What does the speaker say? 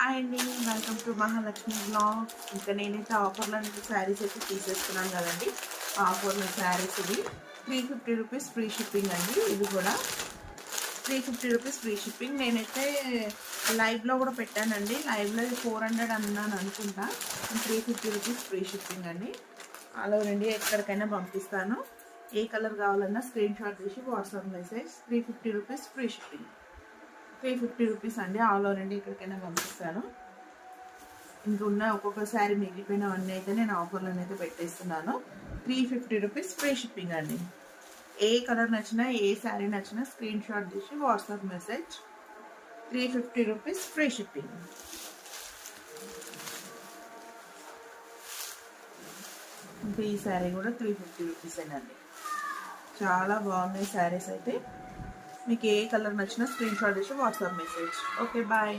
Hi అండి, welcome to Mahalakshmi blog. ఇంకా నేనైతే ఆఫర్లో శారీస్ అయితే తీసేస్తున్నాను కదండి. ఆఫర్లో శారీస్ ఇది 350 రూపీస్ ఫ్రీ షిప్పింగ్ అండి. ఇది కూడా 350 రూపీస్ ఫ్రీ షిప్పింగ్. నేనైతే లైవ్లో కూడా పెట్టానండి. లైవ్లో 400 అన్నాను అనుకుంటా. 350 రూపీస్ ఫ్రీ షిప్పింగ్ అండి. అలా రండి, ఎక్కడికైనా పంపిస్తాను. ఏ కలర్ కావాలన్నా స్క్రీన్ షాట్ తీసి WhatsApp message. 350 rupees free shipping. 350 rupees అండి. ఆల్ ఓవర్ అండి, ఎక్కడికైనా పంపిస్తాను. ఇంకున్న ఒక్కొక్కసారి మిగిలిపోయినవన్నీ అయితే నేను ఆఫర్లోనైతే పెట్టేస్తున్నాను. 350 రూపీస్ ఫ్రీ షిప్పింగ్ అండి. ఏ కలర్ నచ్చినా, ఏ శారీ నచ్చినా స్క్రీన్ షాట్ తీసి WhatsApp message. 350 rupees free shipping. ఇంకా ఈ శారీ కూడా 350 రూపీస్ అండి. చాలా బాగున్నాయి శారీస్ అయితే. మీకు ఏ కలర్ నచ్చినా స్క్రీన్ షాట్ తీసి వాట్సాప్ మెసేజ్. Okay, bye.